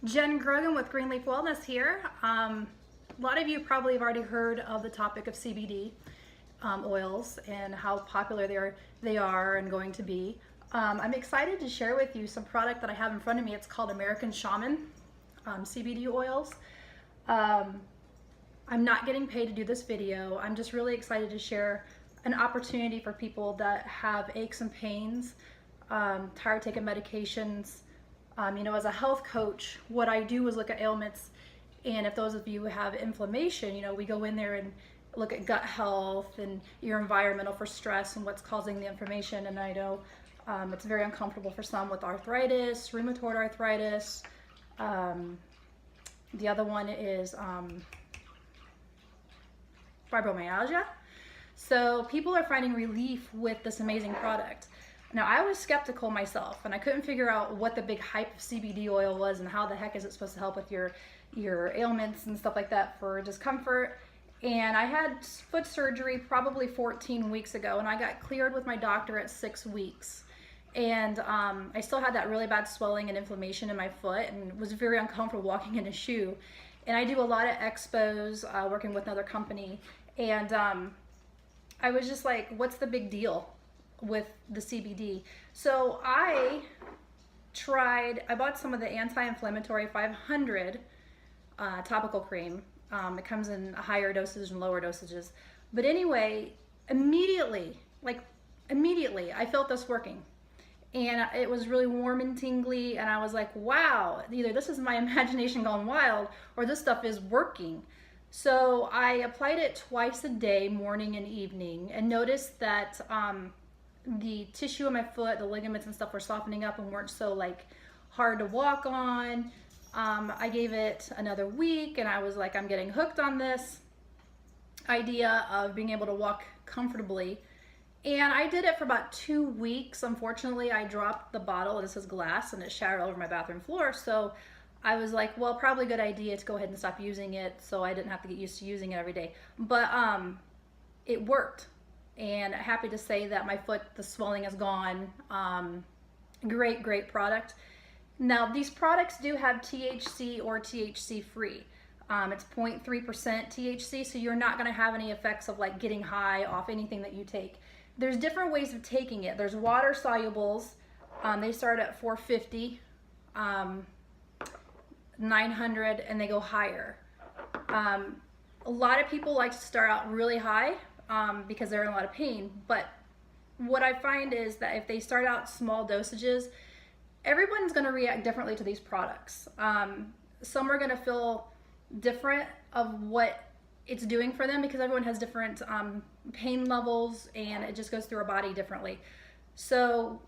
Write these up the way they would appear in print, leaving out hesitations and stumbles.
Jen Grogan with Greenleaf Wellness here. A lot of you probably have already heard of the topic of CBD oils and how popular they are and going to be. I'm excited to share with you some product that I have in front of me. It's called American Shaman CBD oils. I'm not getting paid to do this video. I'm just really excited to share an opportunity for people that have aches and pains, tired of taking medications. As a health coach, what I do is look at ailments, and if those of you who have inflammation, we go in there and look at gut health and your environmental for stress and what's causing the inflammation. And I know it's very uncomfortable for some with arthritis, rheumatoid arthritis. The other one is fibromyalgia. So people are finding relief with this amazing product. Now, I was skeptical myself, and I couldn't figure out what the big hype of CBD oil was and how the heck is it supposed to help with your ailments and stuff like that for discomfort. And I had foot surgery probably 14 weeks ago, and I got cleared with my doctor at 6 weeks. And I still had that really bad swelling and inflammation in my foot and was very uncomfortable walking in a shoe. And I do a lot of expos, working with another company. And I was just like, what's the big deal with the CBD? So I bought some of the anti-inflammatory 500 topical cream. It comes in higher dosages and lower dosages. But anyway, immediately, I felt this working. And it was really warm and tingly, and I was like, wow, either this is my imagination gone wild or this stuff is working. So I applied it twice a day, morning and evening, and noticed that the tissue in my foot, the ligaments and stuff were softening up and weren't so hard to walk on. I gave it another week, and I was like, I'm getting hooked on this idea of being able to walk comfortably. And I did it for about 2 weeks. Unfortunately, I dropped the bottle. This is glass, and it shattered all over my bathroom floor. So I was like, well, probably a good idea to go ahead and stop using it so I didn't have to get used to using it every day. But it worked. And happy to say that my foot, the swelling is gone. Great product. Now, these products do have THC or THC free. It's 0.3% THC, so you're not gonna have any effects of getting high off anything that you take. There's different ways of taking it. There's water solubles. They start at 450, 900, and they go higher. A lot of people like to start out really high because they're in a lot of pain. But what I find is that if they start out small dosages, everyone's going to react differently to these products. Some are going to feel different of what it's doing for them because everyone has different pain levels, and it just goes through our body differently. So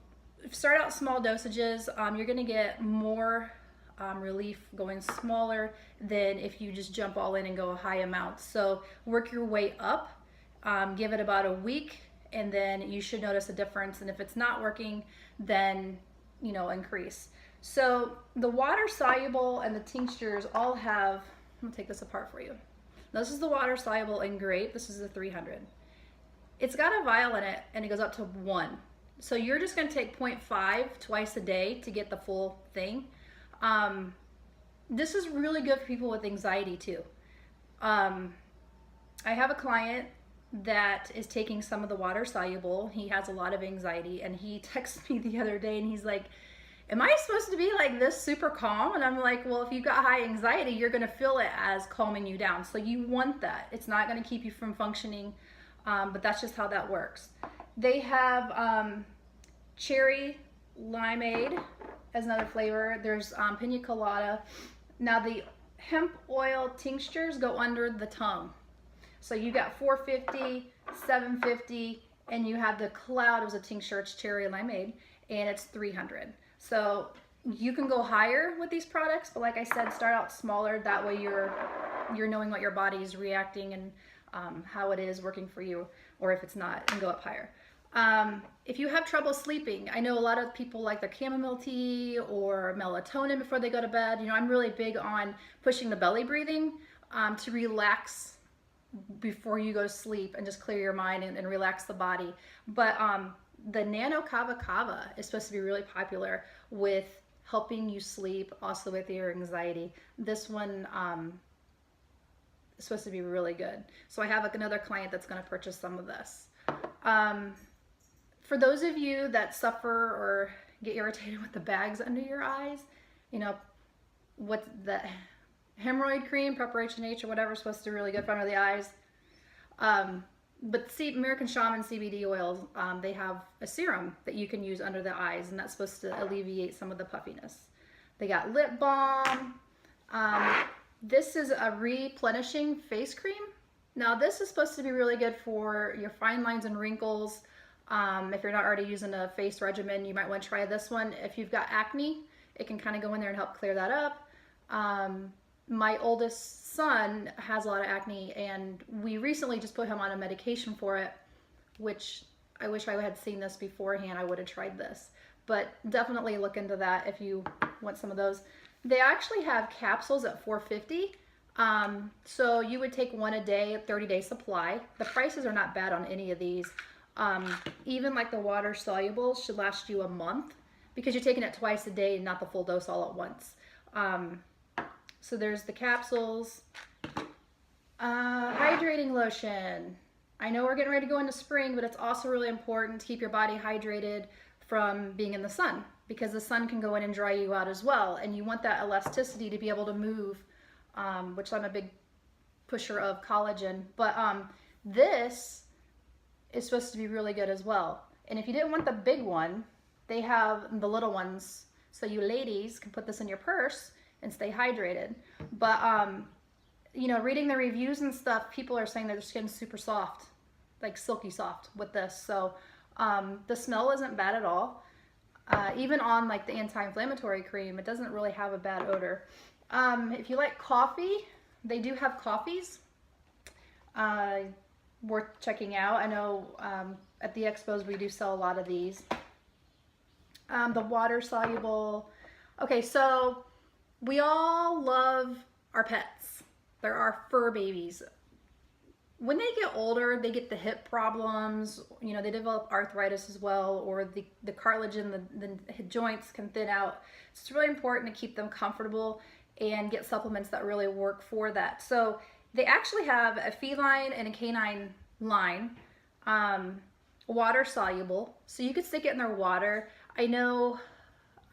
start out small dosages. You're going to get more relief going smaller than if you just jump all in and go a high amount. So work your way up. Give it about a week, and then you should notice a difference. And if it's not working, then increase. So the water soluble and the tinctures all have, I'm gonna take this apart for you. This is the water soluble in grape. This is the 300. It's got a vial in it, and it goes up to 1. So you're just gonna take 0.5 twice a day to get the full thing. This is really good for people with anxiety too. I have a client that is taking some of the water soluble. He has a lot of anxiety, and he texted me the other day, and he's like, am I supposed to be like this super calm? And I'm like, well, if you've got high anxiety, you're gonna feel it as calming you down. So you want that. It's not gonna keep you from functioning, but that's just how that works. They have cherry limeade as another flavor. There's pina colada. Now the hemp oil tinctures go under the tongue. So you got 450, 750, and you have the cloud as a tincture. It's cherry limeade, and it's 300. So you can go higher with these products, but like I said, start out smaller. That way you're knowing what your body is reacting and how it is working for you, or if it's not, and go up higher. If you have trouble sleeping, I know a lot of people like their chamomile tea or melatonin before they go to bed. I'm really big on pushing the belly breathing to relax before you go to sleep and just clear your mind and relax the body. But the nano kava kava is supposed to be really popular with helping you sleep, also with your anxiety. This one is supposed to be really good. So I have another client that's going to purchase some of this. For those of you that suffer or get irritated with the bags under your eyes, you know, what the hemorrhoid cream, Preparation H or whatever is supposed to do really good for under the eyes. But see, American Shaman CBD oils, they have a serum that you can use under the eyes, and that's supposed to alleviate some of the puffiness. They got lip balm. This is a replenishing face cream. Now this is supposed to be really good for your fine lines and wrinkles. If you're not already using a face regimen, you might want to try this one. If you've got acne, it can kind of go in there and help clear that up. My oldest son has a lot of acne, and we recently just put him on a medication for it, which I wish I had seen this beforehand. I would have tried this, but definitely look into that if you want some of those. They actually have capsules at $4.50. So you would take one a day, 30-day supply. The prices are not bad on any of these. Even like the water soluble should last you a month because you're taking it twice a day and not the full dose all at once. So there's the capsules. Hydrating lotion. I know we're getting ready to go into spring, but it's also really important to keep your body hydrated from being in the sun, because the sun can go in and dry you out as well. And you want that elasticity to be able to move, which I'm a big pusher of collagen. But this is supposed to be really good as well. And if you didn't want the big one, they have the little ones. So you ladies can put this in your purse and stay hydrated. But, you know, reading the reviews and stuff, people are saying that their skin's super soft, like silky soft with this. So the smell isn't bad at all. Even on like the anti-inflammatory cream, it doesn't really have a bad odor. If you like coffee, they do have coffees worth checking out. I know at the expos we do sell a lot of these. The water soluble. Okay, so we all love our pets. They're our fur babies. When they get older, they get the hip problems, you know, they develop arthritis as well, or the cartilage in the joints can thin out. So it's really important to keep them comfortable and get supplements that really work for that. So they actually have a feline and a canine line, water soluble. So you could stick it in their water. I know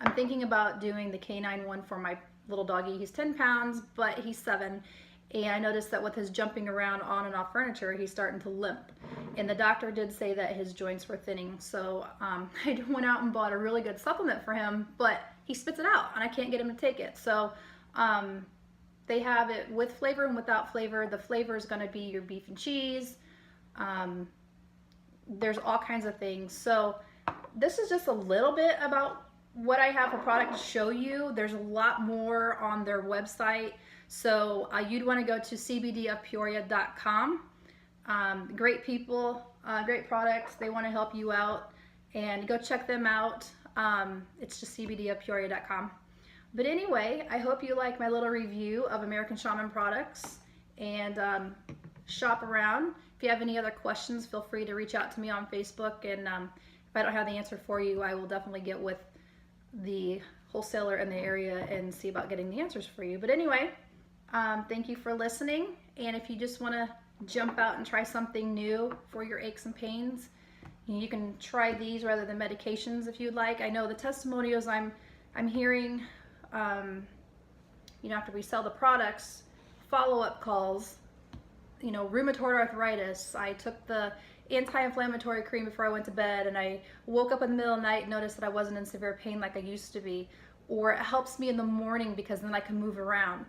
I'm thinking about doing the canine one for my little doggy. He's 10 pounds, but he's 7. And I noticed that with his jumping around on and off furniture, he's starting to limp. And the doctor did say that his joints were thinning. So I went out and bought a really good supplement for him, but he spits it out and I can't get him to take it. So they have it with flavor and without flavor. The flavor is going to be your beef and cheese. There's all kinds of things. So this is just a little bit about what I have for product to show you. There's a lot more on their website. So you'd want to go to cbdofpeoria.com. Great people, great products. They want to help you out, and go check them out. It's just cbdofpeoria.com. But anyway, I hope you like my little review of American Shaman products, and shop around. If you have any other questions, feel free to reach out to me on Facebook, and if I don't have the answer for you, I will definitely get with the wholesaler in the area and see about getting the answers for you. But anyway, thank you for listening, and if you just want to jump out and try something new for your aches and pains, you can try these rather than medications if you'd like. I know the testimonials I'm hearing, you know, after we sell the products, follow-up calls, you know, rheumatoid arthritis. I took the anti-inflammatory cream before I went to bed, and I woke up in the middle of the night and noticed that I wasn't in severe pain like I used to be. Or it helps me in the morning because then I can move around.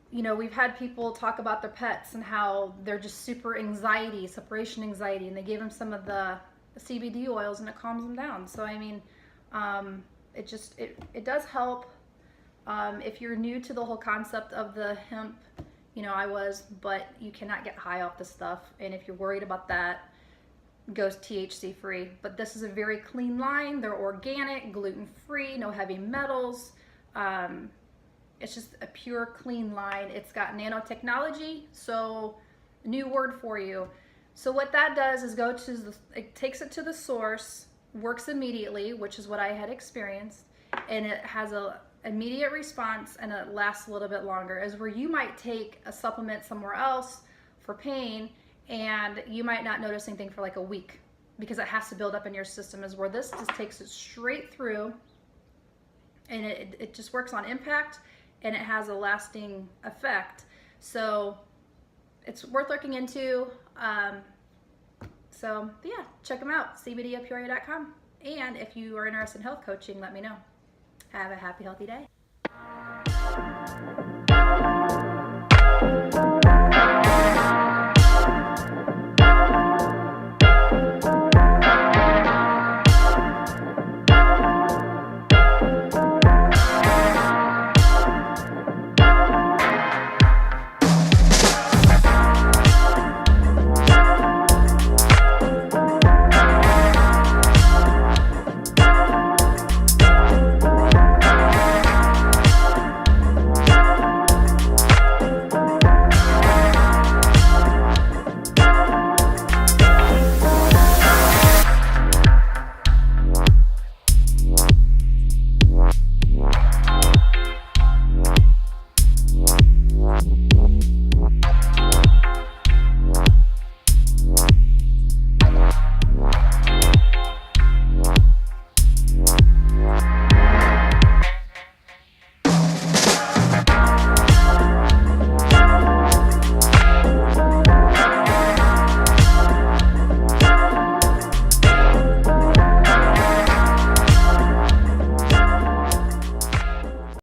You know, we've had people talk about their pets and how they're just super anxiety, separation anxiety, and they give them some of the CBD oils and it calms them down. So I mean, it does help. If you're new to the whole concept of the hemp, you know, I was, but you cannot get high off this stuff. And if you're worried about that, go THC free. But this is a very clean line. They're organic, gluten-free, no heavy metals. It's just a pure, clean line. It's got nanotechnology, so new word for you. So what that does is it takes it to the source, works immediately, which is what I had experienced, and it has a immediate response and it lasts a little bit longer, is where you might take a supplement somewhere else for pain and you might not notice anything for like a week because it has to build up in your system, is where this just takes it straight through, and it just works on impact, and it has a lasting effect. So it's worth looking into. So yeah, check them out, cbdofpeoria.com. And if you are interested in health coaching, let me know. Have a happy, healthy day.